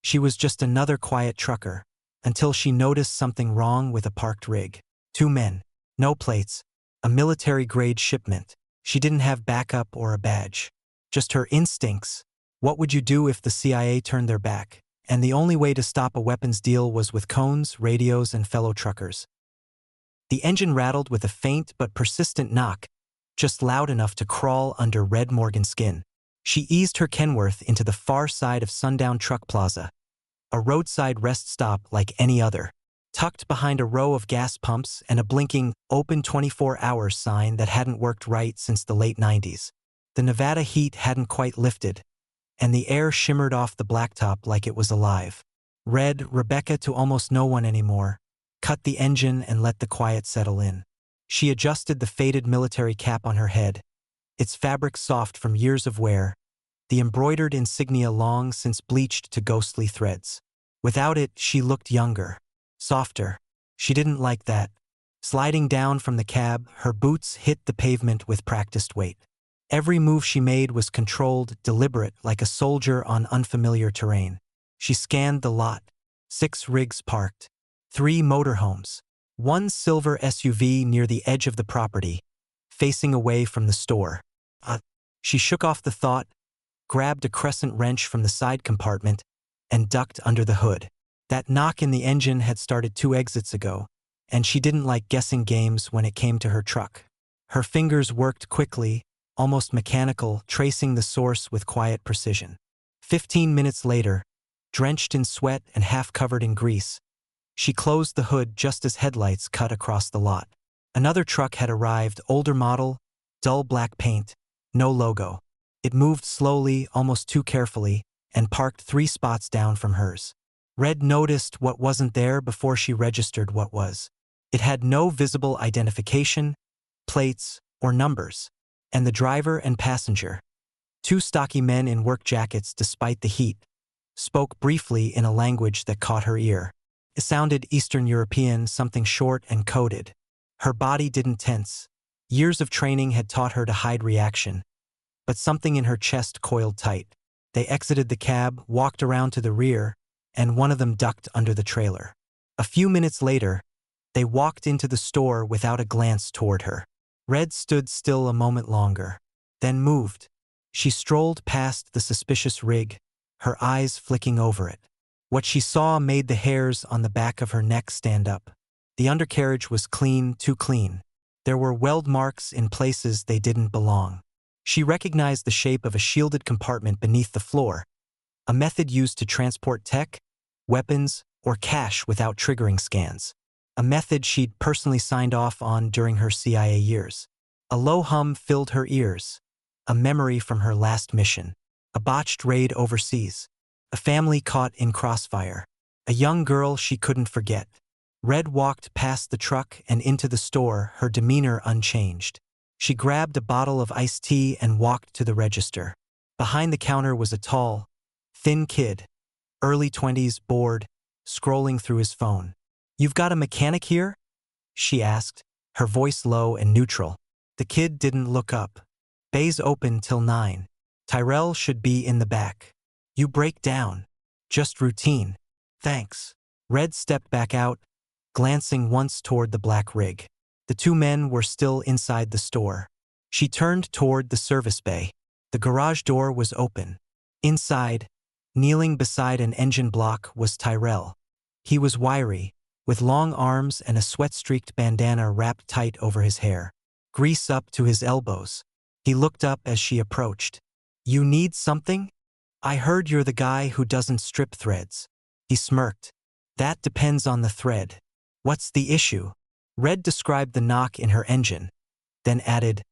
She was just another quiet trucker, until she noticed something wrong with a parked rig. Two men. No plates. A military-grade shipment. She didn't have backup or a badge. Just her instincts. What would you do if the CIA turned their back? And the only way to stop a weapons deal was with cones, radios, and fellow truckers. The engine rattled with a faint but persistent knock, just loud enough to crawl under Red Morgan's skin. She eased her Kenworth into the far side of Sundown Truck Plaza, a roadside rest stop like any other, tucked behind a row of gas pumps and a blinking "Open 24 hours" sign that hadn't worked right since the late 90s. The Nevada heat hadn't quite lifted, and the air shimmered off the blacktop like it was alive. Red, Rebecca to almost no one anymore, cut the engine and let the quiet settle in. She adjusted the faded military cap on her head, its fabric soft from years of wear, the embroidered insignia long since bleached to ghostly threads. Without it, she looked younger, softer. She didn't like that. Sliding down from the cab, her boots hit the pavement with practiced weight. Every move she made was controlled, deliberate, like a soldier on unfamiliar terrain. She scanned the lot. 6 rigs parked. 3 motorhomes. 1 silver SUV near the edge of the property, facing away from the store. She shook off the thought, grabbed a crescent wrench from the side compartment, and ducked under the hood. That knock in the engine had started 2 exits ago, and she didn't like guessing games when it came to her truck. Her fingers worked quickly, almost mechanical, tracing the source with quiet precision. 15 minutes later, drenched in sweat and half covered in grease, she closed the hood just as headlights cut across the lot. Another truck had arrived, older model, dull black paint, no logo. It moved slowly, almost too carefully, and parked 3 spots down from hers. Red noticed what wasn't there before she registered what was. It had no visible identification, plates, or numbers. And the driver and passenger, 2 stocky men in work jackets despite the heat, spoke briefly in a language that caught her ear. It sounded Eastern European, something short and coded. Her body didn't tense. Years of training had taught her to hide reaction, but something in her chest coiled tight. They exited the cab, walked around to the rear, and one of them ducked under the trailer. A few minutes later, they walked into the store without a glance toward her. Red stood still a moment longer, then moved. She strolled past the suspicious rig, her eyes flicking over it. What she saw made the hairs on the back of her neck stand up. The undercarriage was clean, too clean. There were weld marks in places they didn't belong. She recognized the shape of a shielded compartment beneath the floor, a method used to transport tech, weapons, or cash without triggering scans. A method she'd personally signed off on during her CIA years. A low hum filled her ears, a memory from her last mission. A botched raid overseas. A family caught in crossfire. A young girl she couldn't forget. Red walked past the truck and into the store, her demeanor unchanged. She grabbed a bottle of iced tea and walked to the register. Behind the counter was a tall, thin kid, early 20s, bored, scrolling through his phone. "You've got a mechanic here?" she asked, her voice low and neutral. The kid didn't look up. "Bay's open till 9. Tyrell should be in the back." "You break down." "Just routine." "Thanks." Red stepped back out, glancing once toward the black rig. The 2 men were still inside the store. She turned toward the service bay. The garage door was open. Inside, kneeling beside an engine block, was Tyrell. He was wiry, with long arms and a sweat-streaked bandana wrapped tight over his hair, grease up to his elbows. He looked up as she approached. "You need something? I heard you're the guy who doesn't strip threads." He smirked. "That depends on the thread. What's the issue?" Red described the knock in her engine, then added,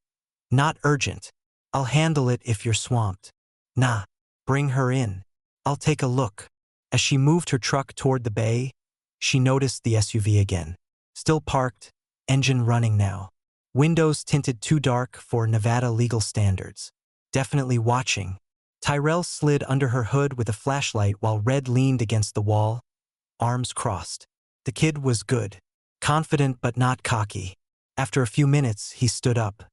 "Not urgent. I'll handle it if you're swamped." "Nah, bring her in. I'll take a look." As she moved her truck toward the bay, she noticed the SUV again. Still parked, engine running now. Windows tinted too dark for Nevada legal standards. Definitely watching. Tyrell slid under her hood with a flashlight while Red leaned against the wall, arms crossed. The kid was good. Confident but not cocky. After a few minutes, he stood up.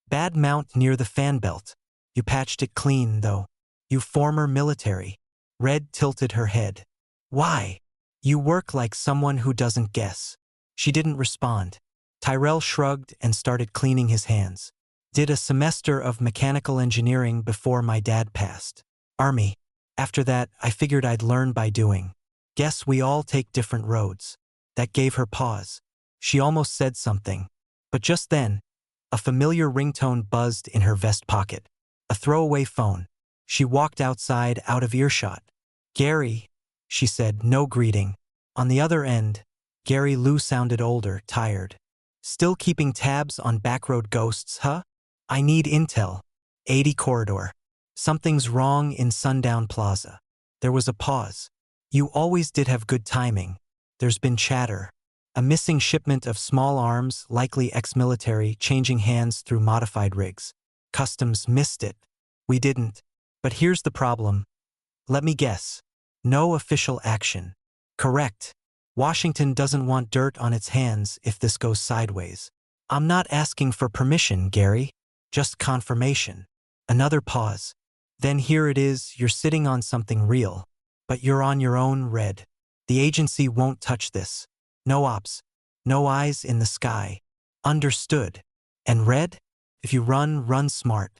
"Bad mount near the fan belt. You patched it clean, though. You former military." Red tilted her head. Why? You work like someone who doesn't guess. She didn't respond. Tyrell shrugged and started cleaning his hands. Did a semester of mechanical engineering before my dad passed. Army. After that, I figured I'd learn by doing. Guess we all take different roads. That gave her pause. She almost said something. But just then, a familiar ringtone buzzed in her vest pocket. A throwaway phone. She walked outside out of earshot. Gary, she said, no greeting. On the other end, Gary Lou sounded older, tired. Still keeping tabs on backroad ghosts, huh? I need intel. 80 corridor. Something's wrong in Sundown Plaza. There was a pause. You always did have good timing. There's been chatter. A missing shipment of small arms, likely ex-military, changing hands through modified rigs. Customs missed it. We didn't. But here's the problem. Let me guess. No official action. Correct. Washington doesn't want dirt on its hands if this goes sideways. I'm not asking for permission, Gary. Just confirmation. Another pause. Then here it is, you're sitting on something real. But you're on your own, Red. The agency won't touch this. No ops. No eyes in the sky. Understood. And Red? If you run smart.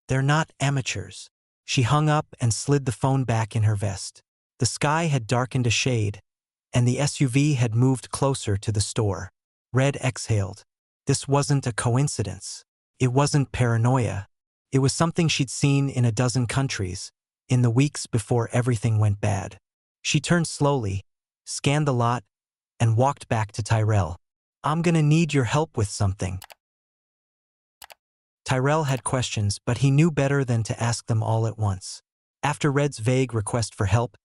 They're not amateurs. She hung up and slid the phone back in her vest. The sky had darkened a shade, and the SUV had moved closer to the store. Red exhaled. This wasn't a coincidence. It wasn't paranoia. It was something she'd seen in a dozen countries, in the weeks before everything went bad. She turned slowly, scanned the lot, and walked back to Tyrell. I'm gonna need your help with something. Tyrell had questions, but he knew better than to ask them all at once. After Red's vague request for help,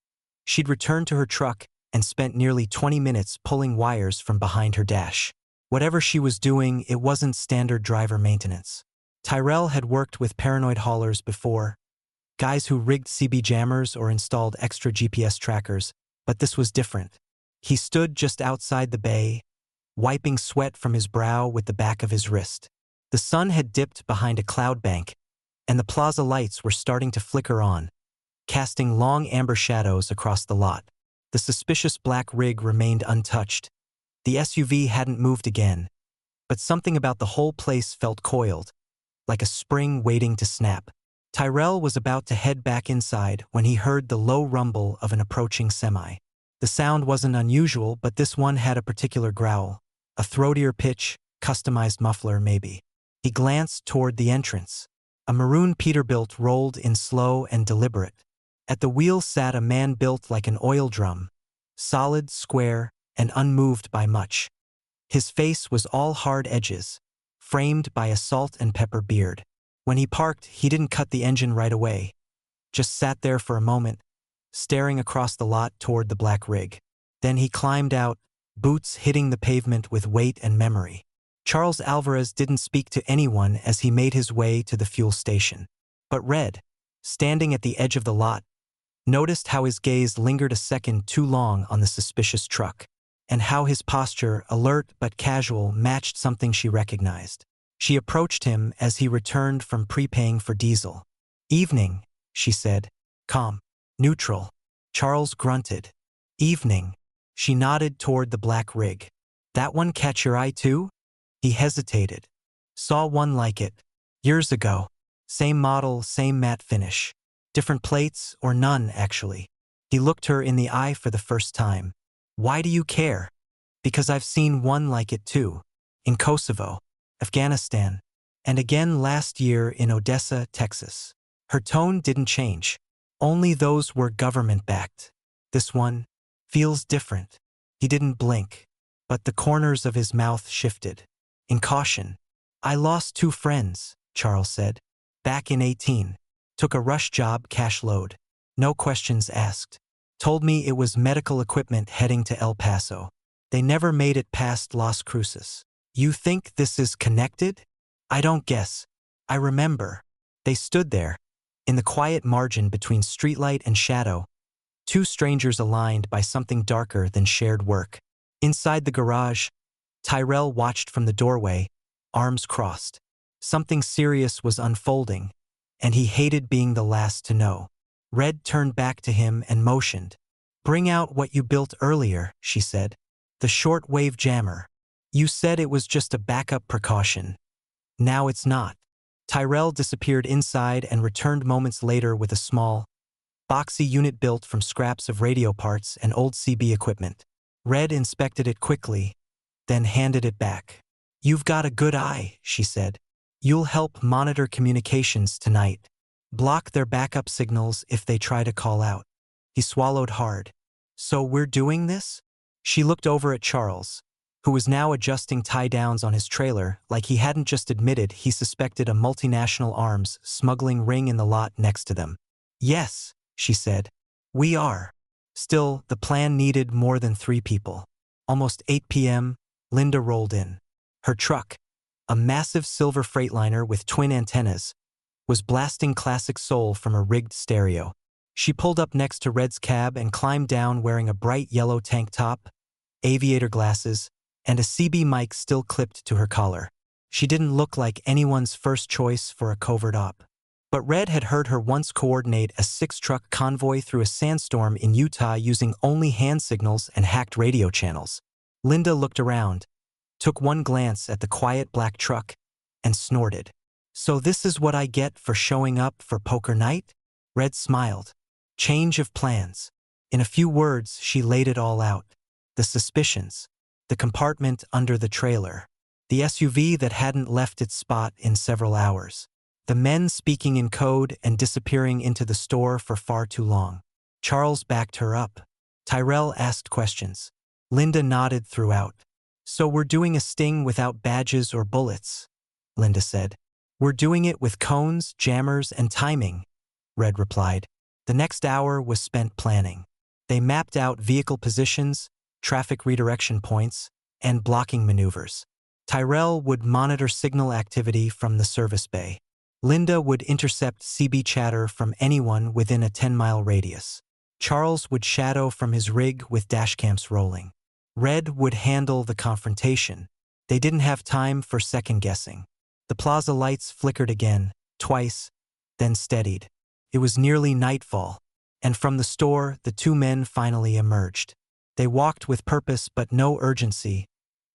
she'd returned to her truck and spent nearly 20 minutes pulling wires from behind her dash. Whatever she was doing, it wasn't standard driver maintenance. Tyrell had worked with paranoid haulers before, guys who rigged CB jammers or installed extra GPS trackers, but this was different. He stood just outside the bay, wiping sweat from his brow with the back of his wrist. The sun had dipped behind a cloud bank, and the plaza lights were starting to flicker on, casting long amber shadows across the lot. The suspicious black rig remained untouched. The SUV hadn't moved again, but something about the whole place felt coiled, like a spring waiting to snap. Tyrell was about to head back inside when he heard the low rumble of an approaching semi. The sound wasn't unusual, but this one had a particular growl, a throatier pitch, customized muffler maybe. He glanced toward the entrance. A maroon Peterbilt rolled in slow and deliberate. At the wheel sat a man built like an oil drum, solid, square, and unmoved by much. His face was all hard edges, framed by a salt and pepper beard. When he parked, he didn't cut the engine right away, just sat there for a moment, staring across the lot toward the black rig. Then he climbed out, boots hitting the pavement with weight and memory. Charles Alvarez didn't speak to anyone as he made his way to the fuel station. But Red, standing at the edge of the lot, noticed how his gaze lingered a second too long on the suspicious truck, and how his posture, alert but casual, matched something she recognized. She approached him as he returned from prepaying for diesel. "Evening," she said, calm, neutral. Charles grunted. "Evening." She nodded toward the black rig. "That one catch your eye too?" He hesitated. "Saw one like it. Years ago. Same model, same matte finish. Different plates, or none, actually." He looked her in the eye for the first time. "Why do you care?" "Because I've seen one like it too. In Kosovo, Afghanistan, and again last year in Odessa, Texas." Her tone didn't change. "Only those were government-backed. This one feels different." He didn't blink, but the corners of his mouth shifted. In caution. "I lost 2 friends," Charles said. "Back in 18. Took a rush job, cash load. No questions asked. Told me it was medical equipment heading to El Paso. They never made it past Las Cruces." "You think this is connected?" "I don't guess. I remember." They stood there, in the quiet margin between streetlight and shadow, 2 strangers aligned by something darker than shared work. Inside the garage, Tyrell watched from the doorway, arms crossed. Something serious was unfolding, and he hated being the last to know. Red turned back to him and motioned. Bring out what you built earlier, she said. The short-wave jammer. You said it was just a backup precaution. Now it's not. Tyrell disappeared inside and returned moments later with a small, boxy unit built from scraps of radio parts and old CB equipment. Red inspected it quickly, then handed it back. You've got a good eye, she said. You'll help monitor communications tonight. Block their backup signals if they try to call out. He swallowed hard. So we're doing this? She looked over at Charles, who was now adjusting tie-downs on his trailer like he hadn't just admitted he suspected a multinational arms smuggling ring in the lot next to them. Yes, she said. We are. Still, the plan needed more than 3 people. Almost 8 p.m., Linda rolled in. Her truck, a massive silver freightliner with twin antennas, was blasting classic soul from a rigged stereo. She pulled up next to Red's cab and climbed down wearing a bright yellow tank top, aviator glasses, and a CB mic still clipped to her collar. She didn't look like anyone's first choice for a covert op. But Red had heard her once coordinate a 6-truck convoy through a sandstorm in Utah using only hand signals and hacked radio channels. Linda looked around, took one glance at the quiet black truck, and snorted. So this is what I get for showing up for poker night? Red smiled. Change of plans. In a few words, she laid it all out. The suspicions. The compartment under the trailer. The SUV that hadn't left its spot in several hours. The men speaking in code and disappearing into the store for far too long. Charles backed her up. Tyrell asked questions. Linda nodded throughout. So we're doing a sting without badges or bullets, Linda said. We're doing it with cones, jammers, and timing, Red replied. The next hour was spent planning. They mapped out vehicle positions, traffic redirection points, and blocking maneuvers. Tyrell would monitor signal activity from the service bay. Linda would intercept CB chatter from anyone within a 10-mile radius. Charles would shadow from his rig with dashcams rolling. Red would handle the confrontation. They didn't have time for second-guessing. The plaza lights flickered again, twice, then steadied. It was nearly nightfall, and from the store the 2 men finally emerged. They walked with purpose but no urgency,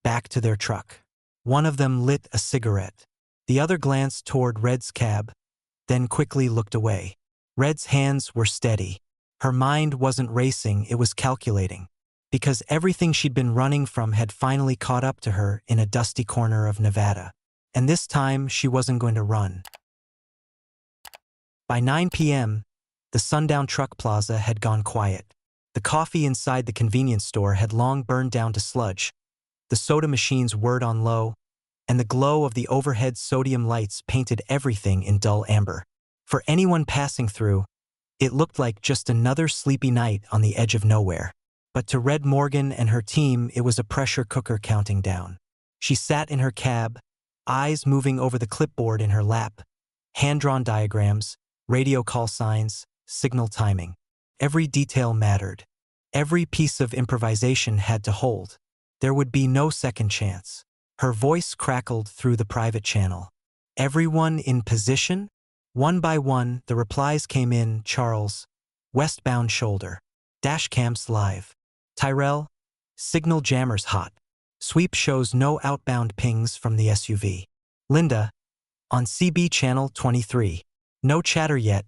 back to their truck. One of them lit a cigarette. The other glanced toward Red's cab, then quickly looked away. Red's hands were steady. Her mind wasn't racing, it was calculating. Because everything she'd been running from had finally caught up to her in a dusty corner of Nevada. And this time she wasn't going to run. By 9 p.m., the sundown truck plaza had gone quiet. The coffee inside the convenience store had long burned down to sludge. The soda machines whirred on low, and the glow of the overhead sodium lights painted everything in dull amber. For anyone passing through, it looked like just another sleepy night on the edge of nowhere. But to Red Morgan and her team, it was a pressure cooker counting down. She sat in her cab, eyes moving over the clipboard in her lap, hand-drawn diagrams, radio call signs, signal timing. Every detail mattered. Every piece of improvisation had to hold. There would be no second chance. Her voice crackled through the private channel. Everyone in position? One by one, the replies came in. Charles, westbound shoulder. Dashcams live. Tyrell, signal jammers hot. Sweep shows no outbound pings from the SUV. Linda, on CB channel 23. No chatter yet,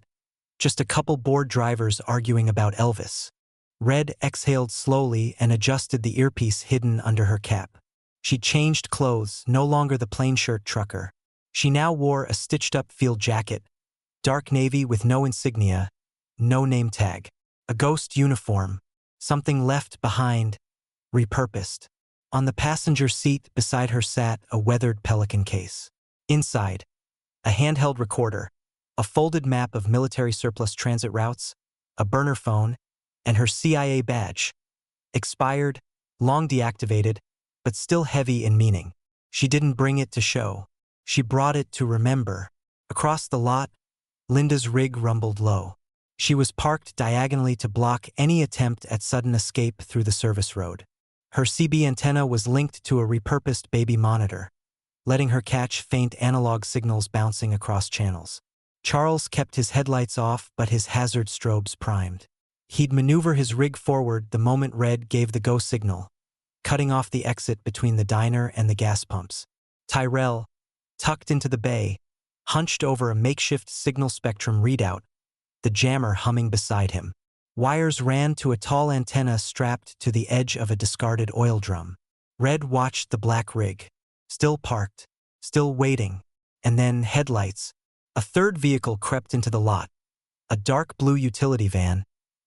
just a couple bored drivers arguing about Elvis. Red exhaled slowly and adjusted the earpiece hidden under her cap. She'd changed clothes, no longer the plain shirt trucker. She now wore a stitched-up field jacket, dark navy with no insignia, no name tag. A ghost uniform, something left behind, repurposed. On the passenger seat beside her sat a weathered Pelican case. Inside, a handheld recorder, a folded map of military surplus transit routes, a burner phone, and her CIA badge. Expired, long deactivated, but still heavy in meaning. She didn't bring it to show. She brought it to remember. Across the lot, Linda's rig rumbled low. She was parked diagonally to block any attempt at sudden escape through the service road. Her CB antenna was linked to a repurposed baby monitor, letting her catch faint analog signals bouncing across channels. Charles kept his headlights off but his hazard strobes primed. He'd maneuver his rig forward the moment Red gave the go signal, cutting off the exit between the diner and the gas pumps. Tyrell, tucked into the bay, hunched over a makeshift signal spectrum readout, the jammer humming beside him. Wires ran to a tall antenna strapped to the edge of a discarded oil drum. Red watched the black rig, still parked, still waiting, and then headlights. A third vehicle crept into the lot, a dark blue utility van,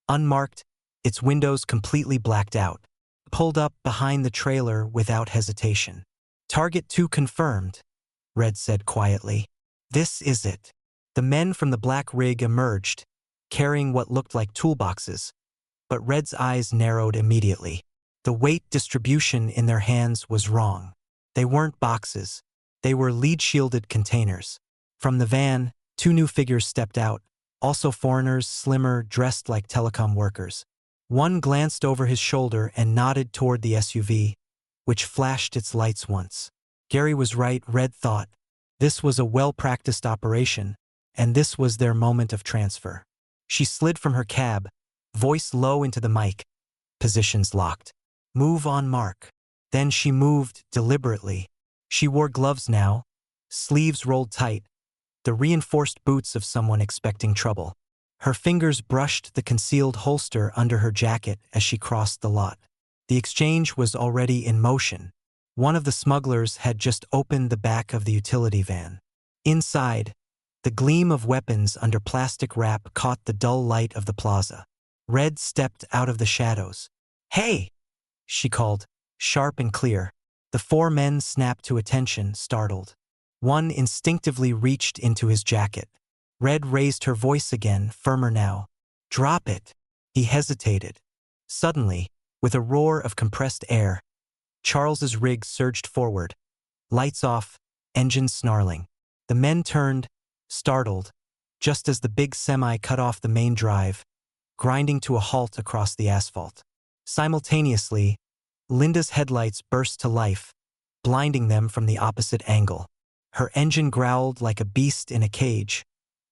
unmarked, its windows completely blacked out, pulled up behind the trailer without hesitation. Target 2 confirmed, Red said quietly. This is it. The men from the black rig emerged, carrying what looked like toolboxes, but Red's eyes narrowed immediately. The weight distribution in their hands was wrong. They weren't boxes. They were lead-shielded containers. From the van, 2 new figures stepped out, also foreigners, slimmer, dressed like telecom workers. One glanced over his shoulder and nodded toward the SUV, which flashed its lights once. Gary was right, Red thought. This was a well-practiced operation, and this was their moment of transfer. She slid from her cab, voice low into the mic, positions locked. Move on mark. Then she moved deliberately. She wore gloves now, sleeves rolled tight, the reinforced boots of someone expecting trouble. Her fingers brushed the concealed holster under her jacket as she crossed the lot. The exchange was already in motion. One of the smugglers had just opened the back of the utility van. Inside, the gleam of weapons under plastic wrap caught the dull light of the plaza. Red stepped out of the shadows. "Hey!" she called, sharp and clear. The 4 men snapped to attention, startled. One instinctively reached into his jacket. Red raised her voice again, firmer now. "Drop it." He hesitated. Suddenly, with a roar of compressed air, Charles's rig surged forward. Lights off, engines snarling. The men turned, startled, just as the big semi cut off the main drive, grinding to a halt across the asphalt. Simultaneously, Linda's headlights burst to life, blinding them from the opposite angle. Her engine growled like a beast in a cage,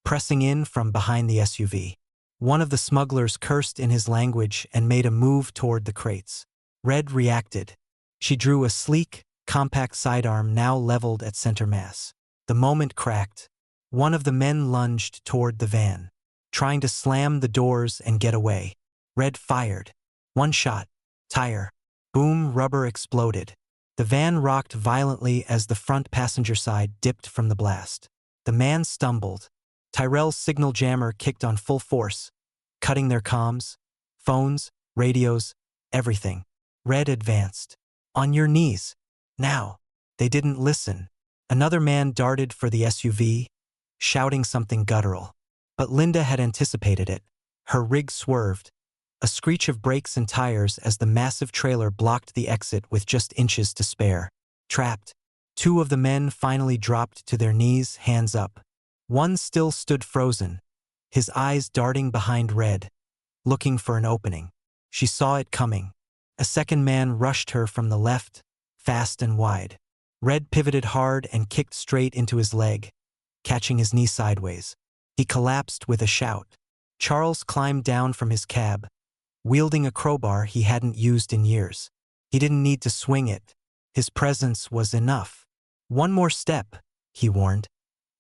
pressing in from behind the SUV. One of the smugglers cursed in his language and made a move toward the crates. Red reacted. She drew a sleek, compact sidearm now leveled at center mass. The moment cracked. One of the men lunged toward the van, trying to slam the doors and get away. Red fired. One shot. Tire. Boom, rubber exploded. The van rocked violently as the front passenger side dipped from the blast. The man stumbled. Tyrell's signal jammer kicked on full force, cutting their comms, phones, radios, everything. Red advanced. "On your knees. Now." They didn't listen. Another man darted for the SUV, shouting something guttural. But Linda had anticipated it. Her rig swerved. A screech of brakes and tires as the massive trailer blocked the exit with just inches to spare. Trapped. 2 of the men finally dropped to their knees, hands up. One still stood frozen, his eyes darting behind Red, looking for an opening. She saw it coming. A second man rushed her from the left, fast and wide. Red pivoted hard and kicked straight into his leg, catching his knee sideways. He collapsed with a shout. Charles climbed down from his cab, wielding a crowbar he hadn't used in years. He didn't need to swing it. His presence was enough. "One more step," he warned,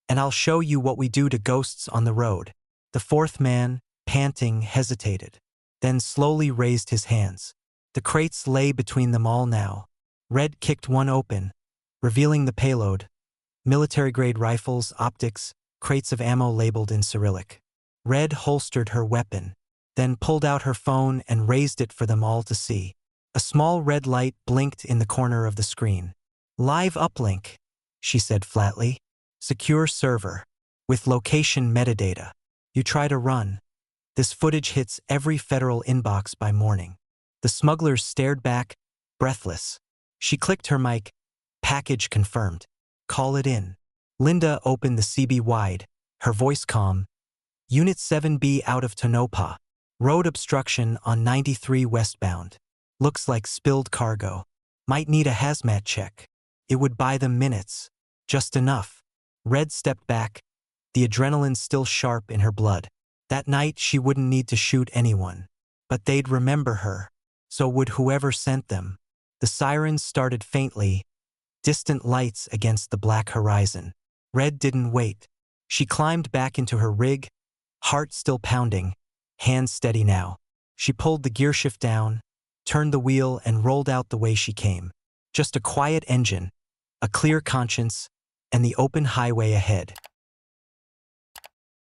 "and I'll show you what we do to ghosts on the road." The 4th man, panting, hesitated, then slowly raised his hands. The crates lay between them all now. Red kicked one open, revealing the payload: military-grade rifles, optics, crates of ammo labeled in Cyrillic. Red holstered her weapon, then pulled out her phone and raised it for them all to see. A small red light blinked in the corner of the screen. "Live uplink," she said flatly. "Secure server. With location metadata. You try to run. This footage hits every federal inbox by morning." The smugglers stared back, breathless. She clicked her mic. "Package confirmed. Call it in." Linda opened the CB wide, her voice calm. "Unit 7B out of Tonopah. Road obstruction on 93 westbound. Looks like spilled cargo. Might need a hazmat check. It would buy them minutes. Just enough." Red stepped back, the adrenaline still sharp in her blood. That night she wouldn't need to shoot anyone. But they'd remember her. So would whoever sent them. The sirens started faintly, distant lights against the black horizon. Red didn't wait. She climbed back into her rig, heart still pounding, hands steady now. She pulled the gearshift down, turned the wheel, and rolled out the way she came. Just a quiet engine, a clear conscience, and the open highway ahead.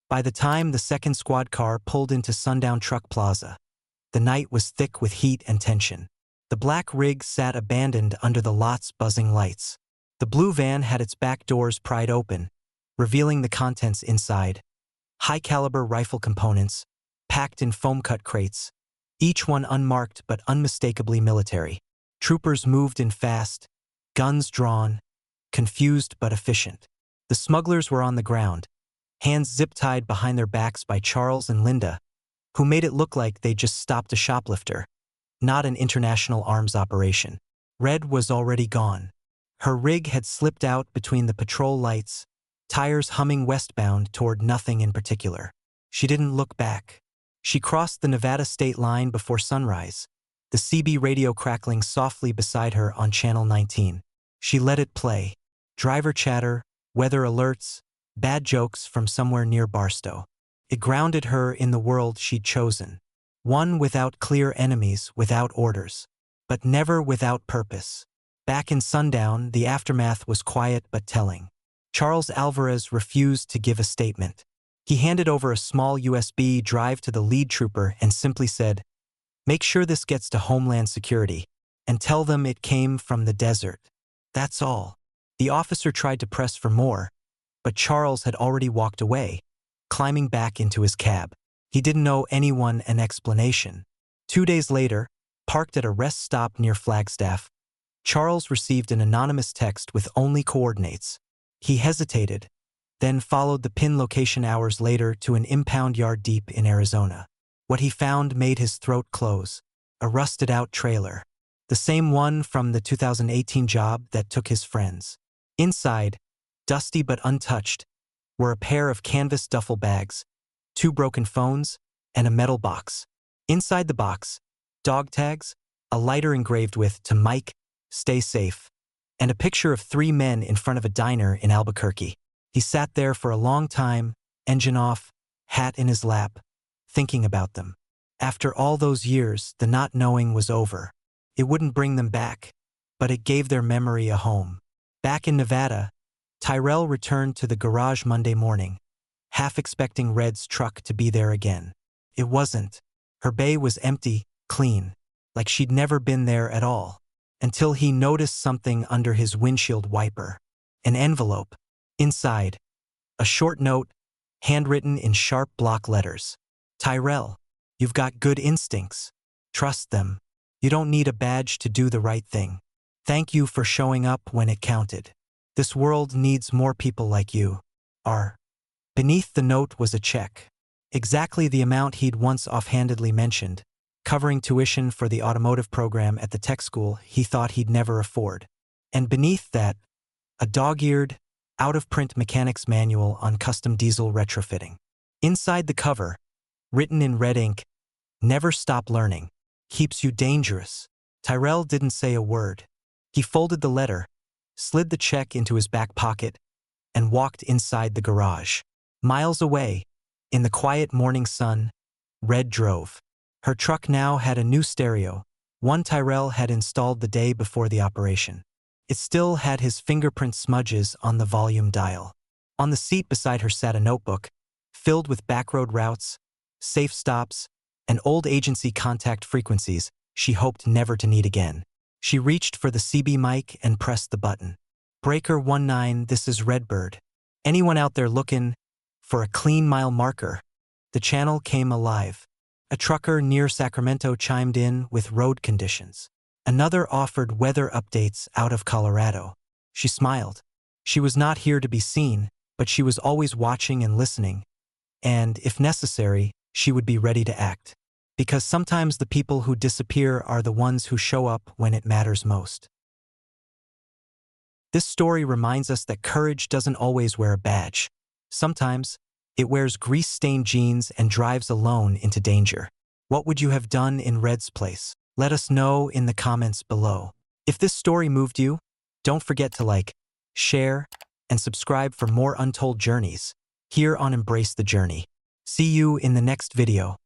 By the time the second squad car pulled into Sundown Truck Plaza, the night was thick with heat and tension. The black rig sat abandoned under the lot's buzzing lights. The blue van had its back doors pried open, revealing the contents inside. High-caliber rifle components, packed in foam-cut crates, each one unmarked but unmistakably military. Troopers moved in fast, guns drawn, confused but efficient. The smugglers were on the ground, hands zip-tied behind their backs by Charles and Linda, who made it look like they just stopped a shoplifter, not an international arms operation. Red was already gone. Her rig had slipped out between the patrol lights, tires humming westbound toward nothing in particular. She didn't look back. She crossed the Nevada state line before sunrise, the CB radio crackling softly beside her on Channel 19. She let it play. Driver chatter, weather alerts, bad jokes from somewhere near Barstow. It grounded her in the world she'd chosen. One without clear enemies, without orders. But never without purpose. Back in Sundown, the aftermath was quiet but telling. Charles Alvarez refused to give a statement. He handed over a small USB drive to the lead trooper and simply said, "Make sure this gets to Homeland Security, and tell them it came from the desert." That's all. The officer tried to press for more, but Charles had already walked away, climbing back into his cab. He didn't owe anyone an explanation. 2 days later, parked at a rest stop near Flagstaff, Charles received an anonymous text with only coordinates. He hesitated, then followed the pin location hours later to an impound yard deep in Arizona. What he found made his throat close. A rusted-out trailer. The same one from the 2018 job that took his friends. Inside, dusty but untouched, were a pair of canvas duffel bags, 2 broken phones, and a metal box. Inside the box, dog tags, a lighter engraved with "To Mike, stay safe," and a picture of 3 men in front of a diner in Albuquerque. He sat there for a long time, engine off, hat in his lap, thinking about them. After all those years, the not knowing was over. It wouldn't bring them back, but it gave their memory a home. Back in Nevada, Tyrell returned to the garage Monday morning, half expecting Red's truck to be there again. It wasn't. Her bay was empty, clean, like she'd never been there at all, until he noticed something under his windshield wiper. An envelope. Inside, a short note, handwritten in sharp block letters. "Tyrell, you've got good instincts. Trust them. You don't need a badge to do the right thing. Thank you for showing up when it counted. This world needs more people like you. R." Beneath the note was a check. Exactly the amount he'd once offhandedly mentioned, covering tuition for the automotive program at the tech school he thought he'd never afford. And beneath that, a dog-eared, out-of-print mechanic's manual on custom diesel retrofitting. Inside the cover, written in red ink, "Never stop learning. Keeps you dangerous." Tyrell didn't say a word. He folded the letter, slid the check into his back pocket, and walked inside the garage. Miles away, in the quiet morning sun, Red drove. Her truck now had a new stereo, one Tyrell had installed the day before the operation. It still had his fingerprint smudges on the volume dial. On the seat beside her sat a notebook, filled with backroad routes, safe stops, and old agency contact frequencies she hoped never to need again. She reached for the CB mic and pressed the button. "Breaker 19, this is Redbird. Anyone out there looking for a clean mile marker?" The channel came alive. A trucker near Sacramento chimed in with road conditions. Another offered weather updates out of Colorado. She smiled. She was not here to be seen, but she was always watching and listening. And, if necessary, she would be ready to act. Because sometimes the people who disappear are the ones who show up when it matters most. This story reminds us that courage doesn't always wear a badge. Sometimes, it wears grease-stained jeans and drives alone into danger. What would you have done in Red's place? Let us know in the comments below. If this story moved you, don't forget to like, share, and subscribe for more untold journeys here on Embrace the Journey. See you in the next video.